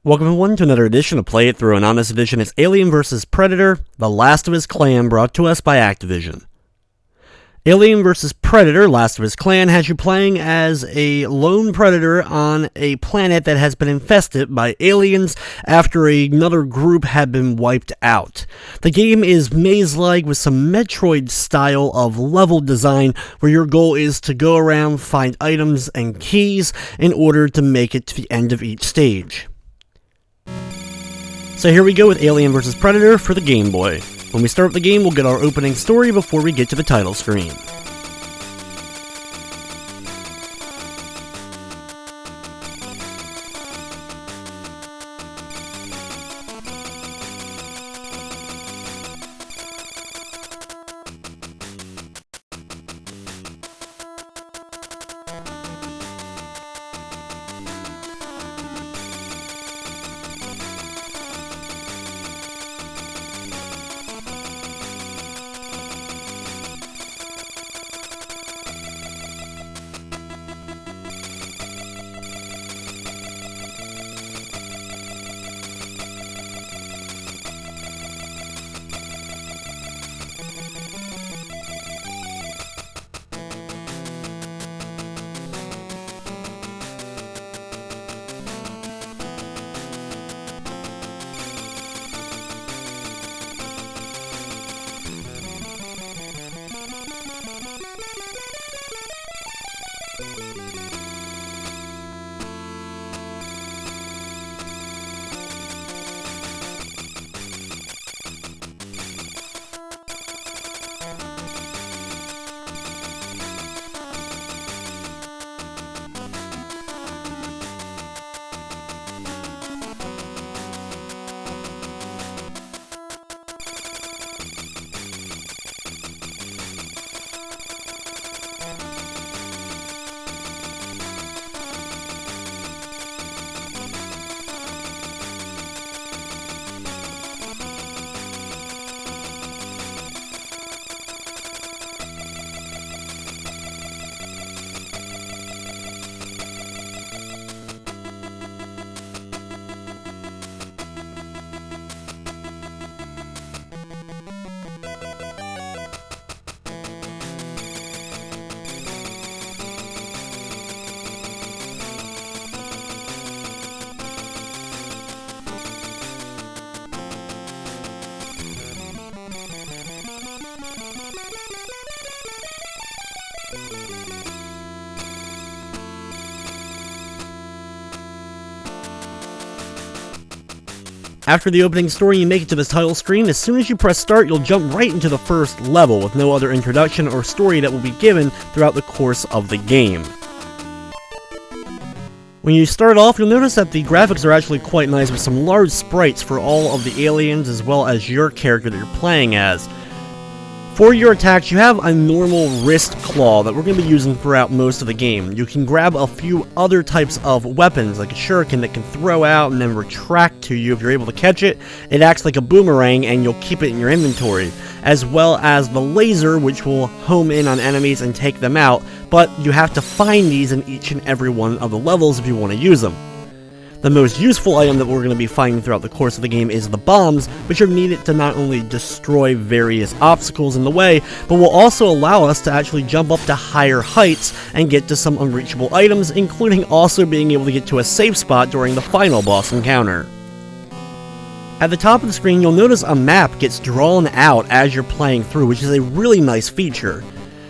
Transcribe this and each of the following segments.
Welcome everyone to another edition of Play It Through, and on this edition it's Alien vs. Predator, The Last of His Clan, brought to us by Activision. Alien vs. Predator, Last of His Clan, has you playing as a lone predator on a planet that has been infested by aliens after another group had been wiped out. The game is maze-like with some Metroid style of level design where your goal is to go around, find items and keys in order to make it to the end of each stage. So here we go with Alien vs. Predator for the Game Boy. When we start the game, we'll get our opening story before we get to the title screen. After the opening story, you make it to the title screen. As soon as you press start, you'll jump right into the first level with no other introduction or story that will be given throughout the course of the game. When you start off, you'll notice that the graphics are actually quite nice with some large sprites for all of the aliens as well as your character that you're playing as. For your attacks, you have a normal wrist claw that we're going to be using throughout most of the game. You can grab a few other types of weapons, like a shuriken that can throw out and then retract to you if you're able to catch it. It acts like a boomerang and you'll keep it in your inventory, as well as the laser, which will home in on enemies and take them out, but you have to find these in each and every one of the levels if you want to use them. The most useful item that we're going to be finding throughout the course of the game is the bombs, which are needed to not only destroy various obstacles in the way, but will also allow us to actually jump up to higher heights and get to some unreachable items, including also being able to get to a safe spot during the final boss encounter. At the top of the screen, you'll notice a map gets drawn out as you're playing through, which is a really nice feature.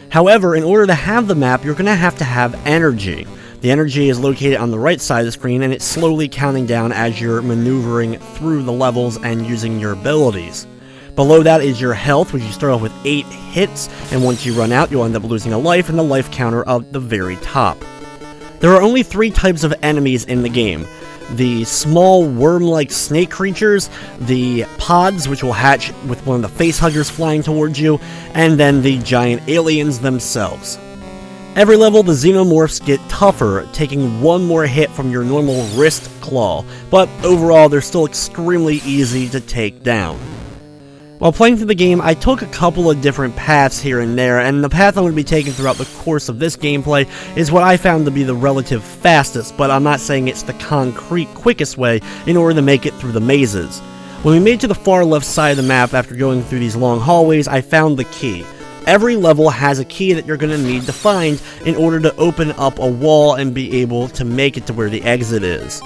However, in order to have the map, you're going to have energy. The energy is located on the right side of the screen, and it's slowly counting down as you're maneuvering through the levels and using your abilities. Below that is your health, which you start off with 8 hits, and once you run out, you'll end up losing a life, and the life counter at the very top. There are only 3 types of enemies in the game. The small worm-like snake creatures, the pods, which will hatch with one of the facehuggers flying towards you, and then the giant aliens themselves. Every level, the xenomorphs get tougher, taking one more hit from your normal wrist claw, but overall they're still extremely easy to take down. While playing through the game, I took a couple of different paths here and there, and the path I'm going to be taking throughout the course of this gameplay is what I found to be the relative fastest, but I'm not saying it's the concrete quickest way in order to make it through the mazes. When we made it to the far left side of the map after going through these long hallways, I found the key. Every level has a key that you're going to need to find in order to open up a wall and be able to make it to where the exit is.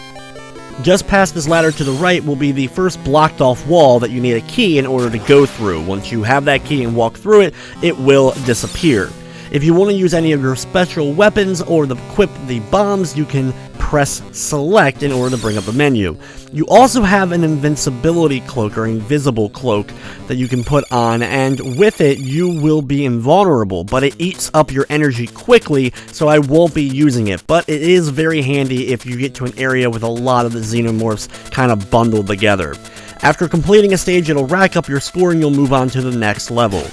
Just past this ladder to the right will be the first blocked off wall that you need a key in order to go through. Once you have that key and walk through it, it will disappear. If you want to use any of your special weapons or equip the bombs, you can press select in order to bring up the menu. You also have an invincibility cloak or invisible cloak that you can put on, and with it you will be invulnerable, but it eats up your energy quickly, so I won't be using it, but it is very handy if you get to an area with a lot of the xenomorphs kind of bundled together. After completing a stage, it'll rack up your score and you'll move on to the next level.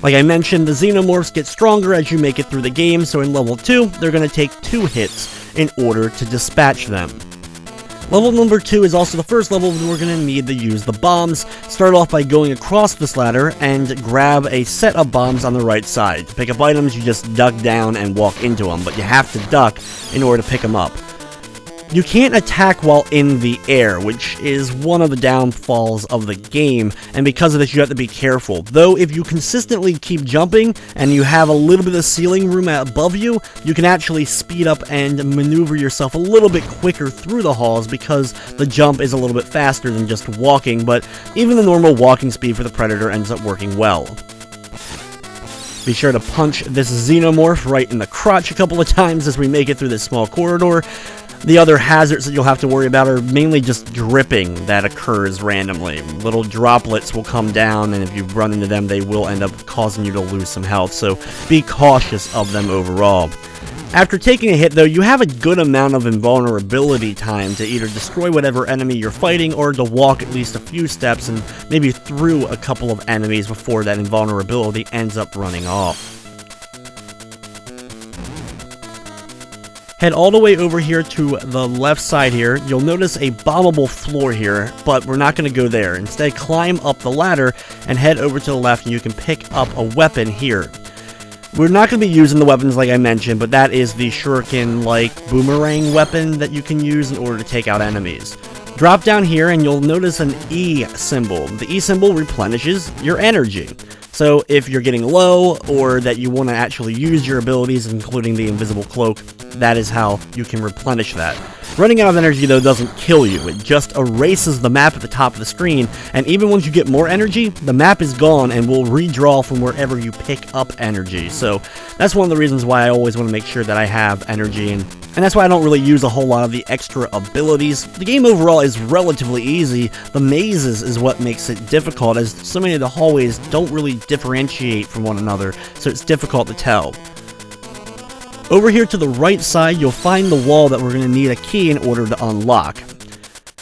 Like I mentioned, the xenomorphs get stronger as you make it through the game, so in level 2, they're going to take 2 hits in order to dispatch them. Level number 2 is also the first level that we're going to need to use the bombs. Start off by going across this ladder and grab a set of bombs on the right side. To pick up items, you just duck down and walk into them, but you have to duck in order to pick them up. You can't attack while in the air, which is one of the downfalls of the game, and because of this you have to be careful. Though if you consistently keep jumping and you have a little bit of ceiling room above you, you can actually speed up and maneuver yourself a little bit quicker through the halls because the jump is a little bit faster than just walking, but even the normal walking speed for the Predator ends up working well. Be sure to punch this xenomorph right in the crotch a couple of times as we make it through this small corridor. The other hazards that you'll have to worry about are mainly just dripping that occurs randomly. Little droplets will come down, and if you run into them, they will end up causing you to lose some health, so be cautious of them overall. After taking a hit, though, you have a good amount of invulnerability time to either destroy whatever enemy you're fighting or to walk at least a few steps and maybe through a couple of enemies before that invulnerability ends up running off. Head all the way over here to the left side here. You'll notice a bombable floor here, but we're not going to go there. Instead, climb up the ladder and head over to the left, and you can pick up a weapon here. We're not going to be using the weapons like I mentioned, but that is the shuriken-like boomerang weapon that you can use in order to take out enemies. Drop down here and you'll notice an E symbol. The E symbol replenishes your energy. So if you're getting low, or that you want to actually use your abilities, including the invisible cloak, that is how you can replenish that. Running out of energy, though, doesn't kill you. It just erases the map at the top of the screen, and even once you get more energy, the map is gone and will redraw from wherever you pick up energy. So that's one of the reasons why I always want to make sure that I have energy, and that's why I don't really use a whole lot of the extra abilities. The game overall is relatively easy. The mazes is what makes it difficult, as so many of the hallways don't really differentiate from one another, so it's difficult to tell. Over here to the right side, you'll find the wall that we're going to need a key in order to unlock.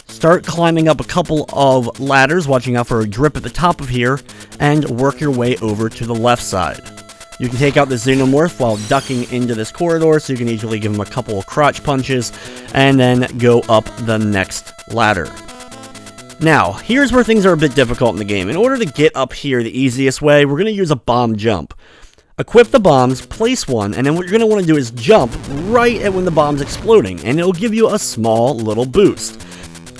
Start climbing up a couple of ladders, watching out for a drip at the top of here, and work your way over to the left side. You can take out the xenomorph while ducking into this corridor, so you can easily give him a couple of crotch punches, and then go up the next ladder. Now, here's where things are a bit difficult in the game. In order to get up here the easiest way, we're going to use a bomb jump. Equip the bombs, place one, and then what you're going to want to do is jump right at when the bomb's exploding, and it'll give you a small little boost.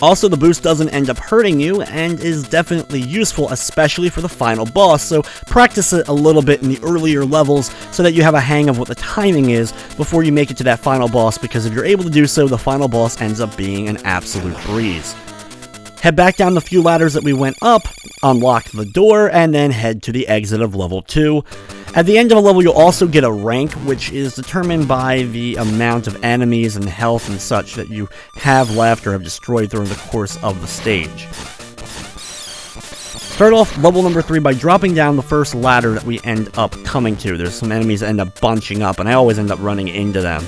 Also, the boost doesn't end up hurting you, and is definitely useful, especially for the final boss, so practice it a little bit in the earlier levels so that you have a hang of what the timing is before you make it to that final boss, because if you're able to do so, the final boss ends up being an absolute breeze. Head back down the few ladders that we went up, unlock the door, and then head to the exit of level 2. At the end of a level, you'll also get a rank, which is determined by the amount of enemies and health and such that you have left or have destroyed during the course of the stage. Start off level number 3 by dropping down the first ladder that we end up coming to. There's some enemies that end up bunching up, and I always end up running into them.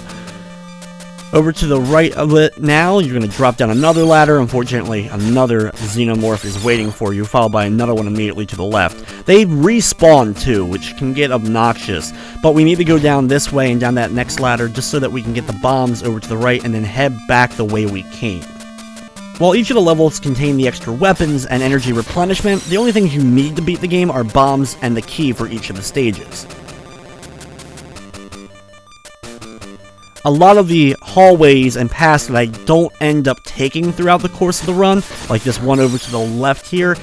Over to the right of it now, you're going to drop down another ladder. Unfortunately, another xenomorph is waiting for you, followed by another one immediately to the left. They respawn too, which can get obnoxious, but we need to go down this way and down that next ladder just so that we can get the bombs over to the right and then head back the way we came. While each of the levels contain the extra weapons and energy replenishment, the only things you need to beat the game are bombs and the key for each of the stages. A lot of the hallways and paths that I don't end up taking throughout the course of the run, like this one over to the left here,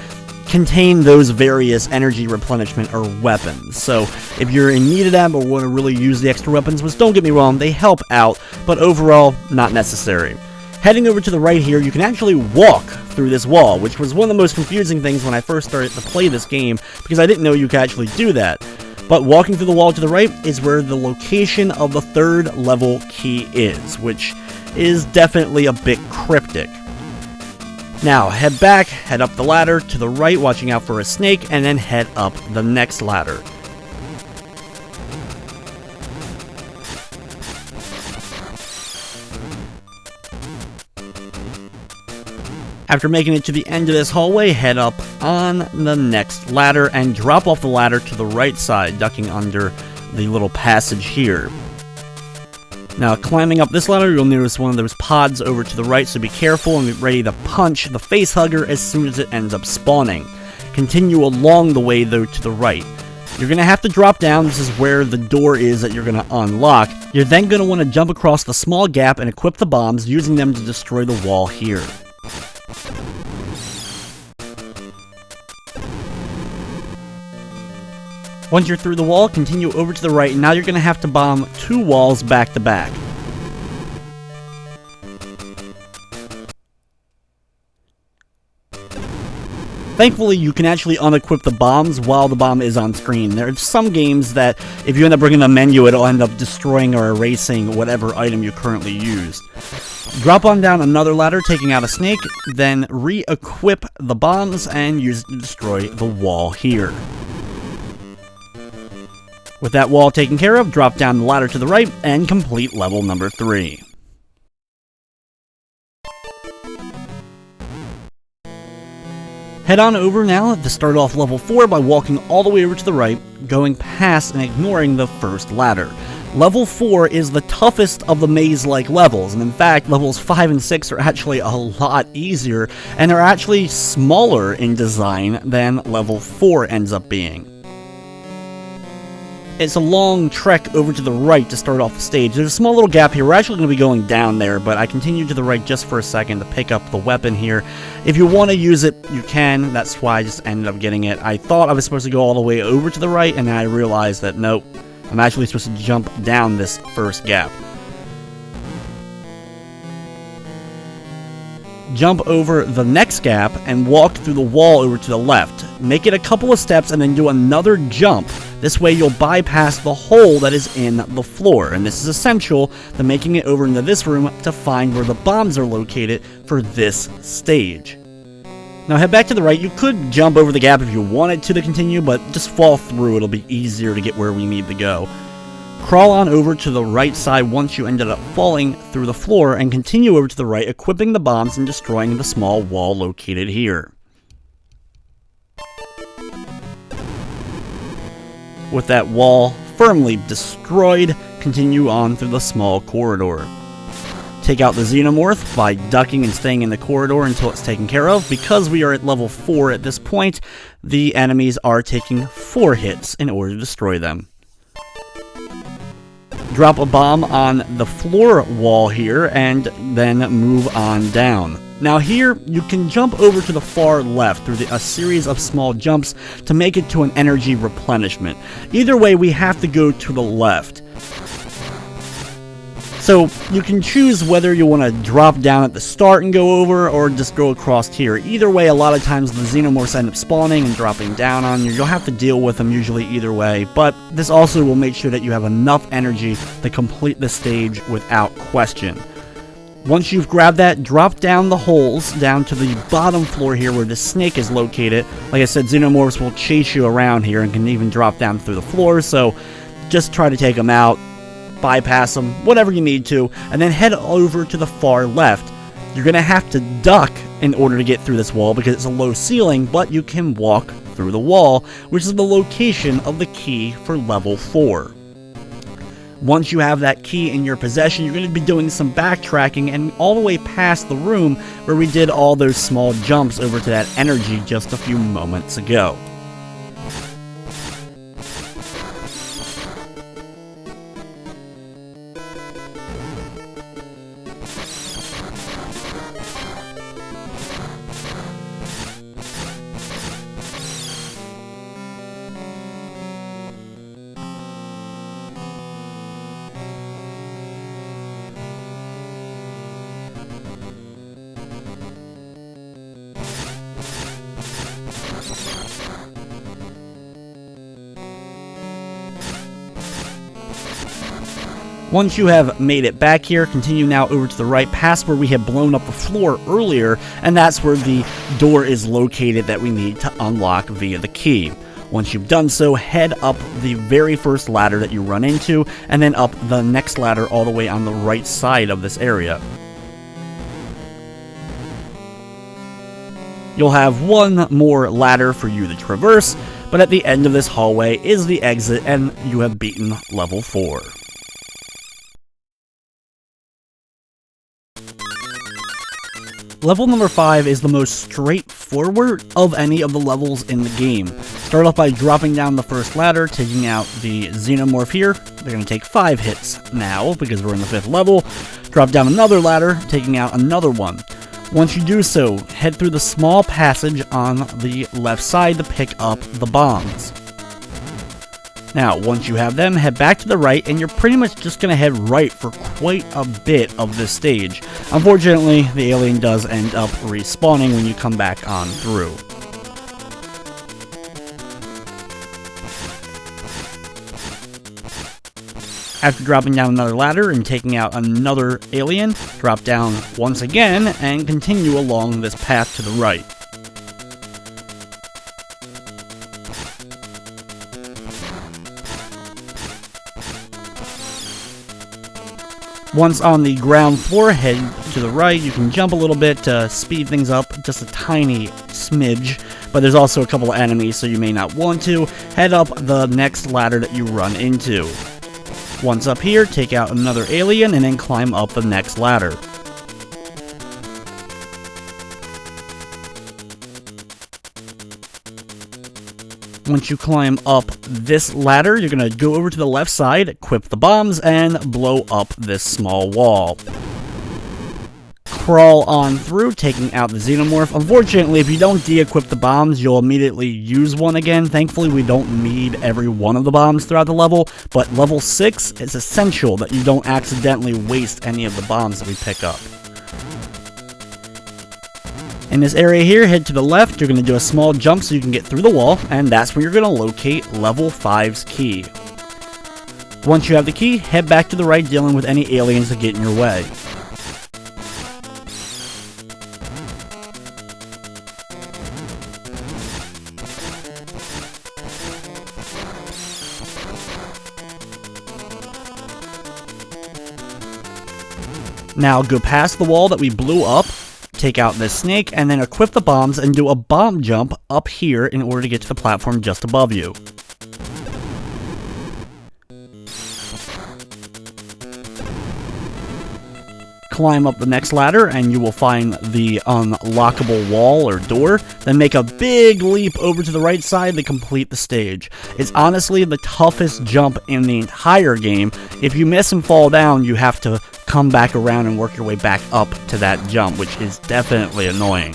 contain those various energy replenishment or weapons. So if you're in need of them or want to really use the extra weapons, which don't get me wrong, they help out, but overall, not necessary. Heading over to the right here, you can actually walk through this wall, which was one of the most confusing things when I first started to play this game, because I didn't know you could actually do that. But walking through the wall to the right is where the location of the 3rd level key is, which is definitely a bit cryptic. Now, head back, head up the ladder to the right, watching out for a snake, and then head up the next ladder. After making it to the end of this hallway, head up on the next ladder and drop off the ladder to the right side, ducking under the little passage here. Now, climbing up this ladder, you'll notice one of those pods over to the right, so be careful and be ready to punch the face hugger as soon as it ends up spawning. Continue along the way, though, to the right. You're going to have to drop down. This is where the door is that you're going to unlock. You're then going to want to jump across the small gap and equip the bombs, using them to destroy the wall here. Once you're through the wall, continue over to the right, and now you're going to have to bomb 2 walls back to back. Thankfully, you can actually unequip the bombs while the bomb is on screen. There are some games that, if you end up bringing the menu, it'll end up destroying or erasing whatever item you currently used. Drop on down another ladder, taking out a snake, then re-equip the bombs and use it to destroy the wall here. With that wall taken care of, drop down the ladder to the right and complete level number 3. Head on over now to start off level 4 by walking all the way over to the right, going past and ignoring the first ladder. Level 4 is the toughest of the maze-like levels, and in fact, levels 5 and 6 are actually a lot easier, and are actually smaller in design than level 4 ends up being. It's a long trek over to the right to start off the stage. There's a small little gap here. We're actually going to be going down there, but I continue to the right just for a second to pick up the weapon here. If you want to use it, you can. That's why I just ended up getting it. I thought I was supposed to go all the way over to the right, and then I realized that nope, I'm actually supposed to jump down this first gap. Jump over the next gap and walk through the wall over to the left. Make it a couple of steps and then do another jump. This way you'll bypass the hole that is in the floor, and this is essential to making it over into this room to find where the bombs are located for this stage. Now head back to the right. You could jump over the gap if you wanted to continue, but just fall through. It'll be easier to get where we need to go. Crawl on over to the right side once you ended up falling through the floor, and continue over to the right, equipping the bombs and destroying the small wall located here. With that wall firmly destroyed, continue on through the small corridor. Take out the Xenomorph by ducking and staying in the corridor until it's taken care of. Because we are at level 4 at this point, the enemies are taking 4 hits in order to destroy them. Drop a bomb on the floor wall here, and then move on down. Now here, you can jump over to the far left through a series of small jumps to make it to an energy replenishment. Either way, we have to go to the left. So you can choose whether you want to drop down at the start and go over, or just go across here. Either way, a lot of times the Xenomorphs end up spawning and dropping down on you. You'll have to deal with them usually either way, but this also will make sure that you have enough energy to complete the stage without question. Once you've grabbed that, drop down the holes down to the bottom floor here where the snake is located. Like I said, Xenomorphs will chase you around here and can even drop down through the floor, so just try to take them out. Bypass them, whatever you need to, and then head over to the far left. You're going to have to duck in order to get through this wall because it's a low ceiling, but you can walk through the wall, which is the location of the key for level 4. Once you have that key in your possession, you're going to be doing some backtracking and all the way past the room where we did all those small jumps over to that energy just a few moments ago. Once you have made it back here, continue now over to the right past where we had blown up the floor earlier, and that's where the door is located that we need to unlock via the key. Once you've done so, head up the very first ladder that you run into, and then up the next ladder all the way on the right side of this area. You'll have one more ladder for you to traverse, but at the end of this hallway is the exit, and you have beaten level 4. Level number 5 is the most straightforward of any of the levels in the game. Start off by dropping down the first ladder, taking out the xenomorph here. They're going to take 5 hits now, because we're in the 5th level. Drop down another ladder, taking out another one. Once you do so, head through the small passage on the left side to pick up the bombs. Now, once you have them, head back to the right, and you're pretty much just going to head right for quite a bit of this stage. Unfortunately, the alien does end up respawning when you come back on through. After dropping down another ladder and taking out another alien, drop down once again and continue along this path to the right. Once on the ground floor, head to the right. You can jump a little bit to speed things up, just a tiny smidge, but there's also a couple of enemies, so you may not want to. Head up the next ladder that you run into. Once up here, take out another alien, and then climb up the next ladder. Once you climb up this ladder, you're going to go over to the left side, equip the bombs, and blow up this small wall. Crawl on through, taking out the xenomorph. Unfortunately, if you don't de-equip the bombs, you'll immediately use one again. Thankfully, we don't need every one of the bombs throughout the level, but level 6 is essential that you don't accidentally waste any of the bombs that we pick up. In this area here, head to the left. You're going to do a small jump so you can get through the wall, and that's where you're going to locate level 5's key. Once you have the key, head back to the right, dealing with any aliens that get in your way. Now go past the wall that we blew up, take out this snake, and then equip the bombs and do a bomb jump up here in order to get to the platform just above you. Climb up the next ladder and you will find the unlockable wall or door, then make a big leap over to the right side to complete the stage. It's honestly the toughest jump in the entire game. If you miss and fall down, you have to come back around and work your way back up to that jump, which is definitely annoying.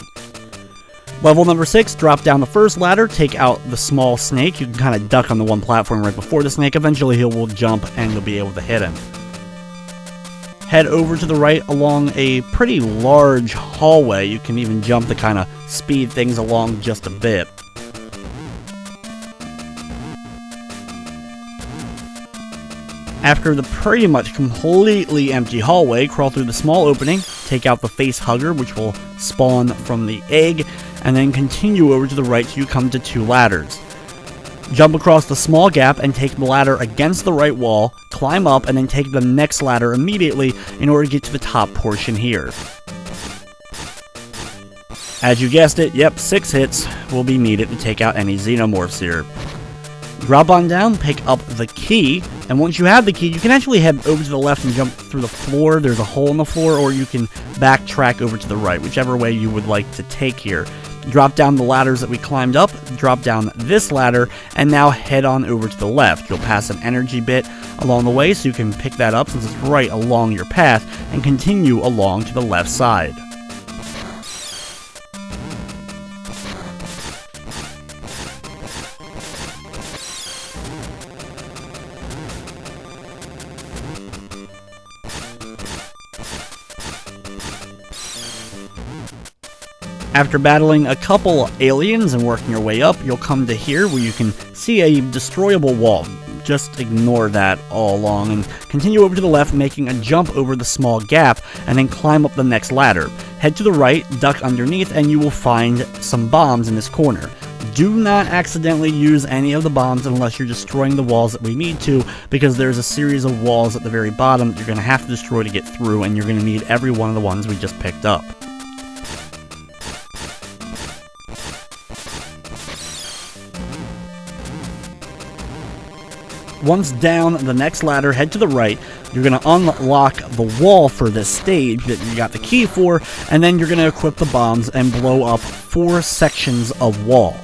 Level number 6, drop down the first ladder, take out the small snake. You can kind of duck on the one platform right before the snake. Eventually he will jump and you'll be able to hit him. Head over to the right along a pretty large hallway. You can even jump to kind of speed things along just a bit. After the pretty much completely empty hallway, crawl through the small opening, take out the face hugger, which will spawn from the egg, and then continue over to the right till you come to 2 ladders. Jump across the small gap and take the ladder against the right wall, climb up, and then take the next ladder immediately in order to get to the top portion here. As you guessed it, yep, 6 hits will be needed to take out any xenomorphs here. Drop on down, pick up the key, and once you have the key, you can actually head over to the left and jump through the floor. There's a hole in the floor, or you can backtrack over to the right, whichever way you would like to take here. Drop down the ladders that we climbed up, drop down this ladder, and now head on over to the left. You'll pass an energy bit along the way, so you can pick that up since it's right along your path, and continue along to the left side. After battling a couple aliens and working your way up, you'll come to here where you can see a destroyable wall. Just ignore that all along and continue over to the left, making a jump over the small gap, and then climb up the next ladder. Head to the right, duck underneath, and you will find some bombs in this corner. Do not accidentally use any of the bombs unless you're destroying the walls that we need to, because there's a series of walls at the very bottom that you're going to have to destroy to get through, and you're going to need every one of the ones we just picked up. Once down the next ladder, head to the right. You're going to unlock the wall for this stage that you got the key for, and then you're going to equip the bombs and blow up 4 sections of wall.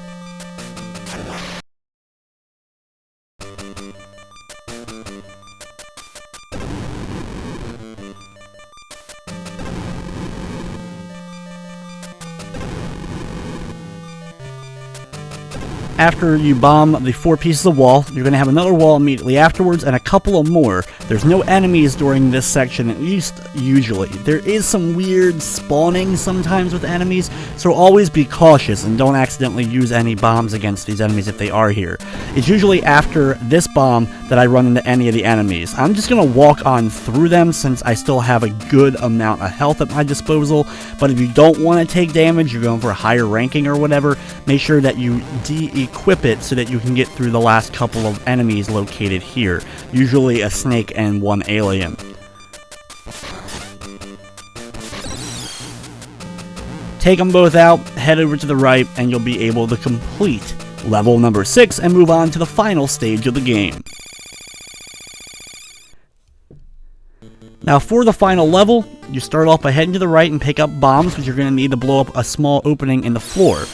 After you bomb the 4 pieces of wall, you're going to have another wall immediately afterwards, and a couple of more. There's no enemies during this section, at least usually. There is some weird spawning sometimes with enemies, so always be cautious and don't accidentally use any bombs against these enemies if they are here. It's usually after this bomb that I run into any of the enemies. I'm just going to walk on through them since I still have a good amount of health at my disposal, but if you don't want to take damage, you're going for a higher ranking or whatever, make sure that you equip it so that you can get through the last couple of enemies located here, usually a snake and 1 alien. Take them both out, head over to the right, and you'll be able to complete level number 6 and move on to the final stage of the game. Now for the final level, you start off by heading to the right and pick up bombs, which you're going to need to blow up a small opening in the floor.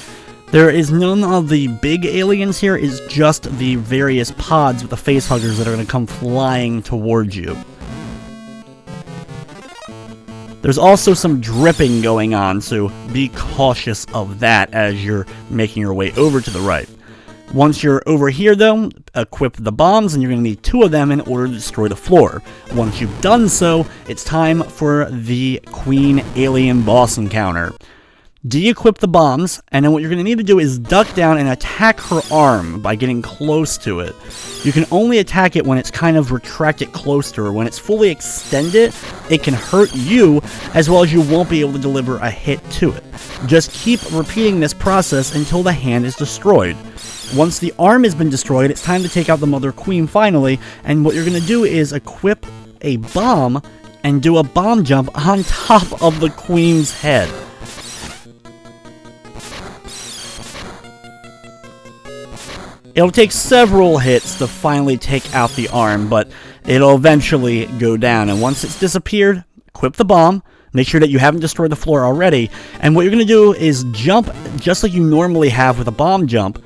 There is none of the big aliens here, it's just the various pods with the facehuggers that are going to come flying towards you. There's also some dripping going on, so be cautious of that as you're making your way over to the right. Once you're over here though, equip the bombs, and you're going to need 2 of them in order to destroy the floor. Once you've done so, it's time for the Queen Alien boss encounter. De-equip the bombs, and then what you're going to need to do is duck down and attack her arm by getting close to it. You can only attack it when it's kind of retracted close to her. When it's fully extended, it can hurt you, as well as you won't be able to deliver a hit to it. Just keep repeating this process until the hand is destroyed. Once the arm has been destroyed, it's time to take out the Mother Queen finally, and what you're going to do is equip a bomb and do a bomb jump on top of the Queen's head. It'll take several hits to finally take out the arm, but it'll eventually go down, and once it's disappeared, equip the bomb, make sure that you haven't destroyed the floor already, and what you're going to do is jump just like you normally have with a bomb jump,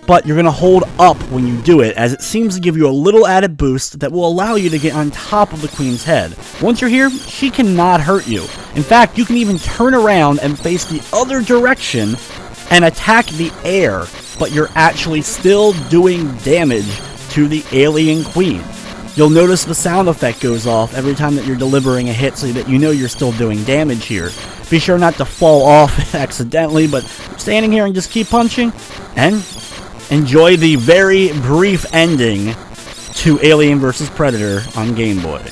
but you're going to hold up when you do it, as it seems to give you a little added boost that will allow you to get on top of the Queen's head. Once you're here, she cannot hurt you. In fact, you can even turn around and face the other direction and attack the air, but you're actually still doing damage to the alien queen. You'll notice the sound effect goes off every time that you're delivering a hit so that you know you're still doing damage here. Be sure not to fall off accidentally, but standing here and just keep punching, and enjoy the very brief ending to Alien vs. Predator on Game Boy.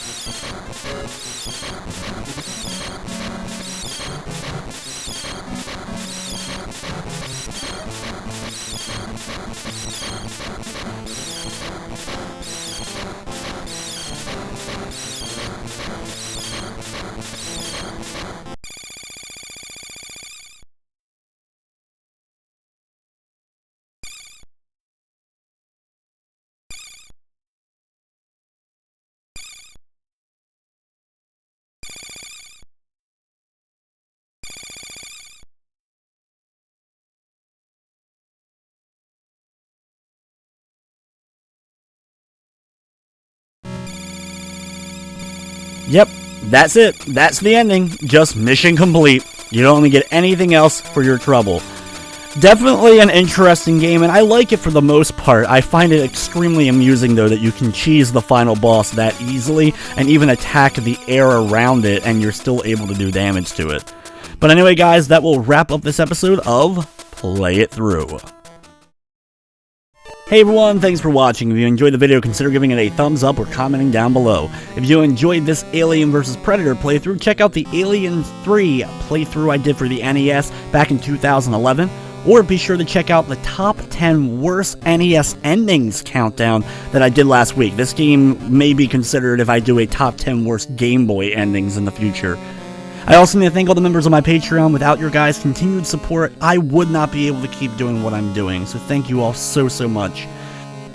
Yep, that's it. That's the ending. Just mission complete. You don't get anything else for your trouble. Definitely an interesting game, and I like it for the most part. I find it extremely amusing, though, that you can cheese the final boss that easily, and even attack the air around it, and you're still able to do damage to it. But anyway, guys, that will wrap up this episode of Play It Through. Hey everyone, thanks for watching. If you enjoyed the video, consider giving it a thumbs up or commenting down below. If you enjoyed this Alien vs. Predator playthrough, check out the Alien 3 playthrough I did for the NES back in 2011. Or be sure to check out the top 10 worst NES endings countdown that I did last week. This game may be considered if I do a top 10 worst Game Boy endings in the future. I also need to thank all the members of my Patreon. Without your guys' continued support, I would not be able to keep doing what I'm doing. So thank you all so much.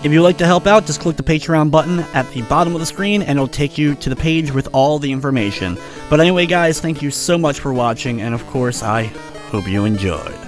If you'd like to help out, just click the Patreon button at the bottom of the screen and it'll take you to the page with all the information. But anyway guys, thank you so much for watching, and of course I hope you enjoyed.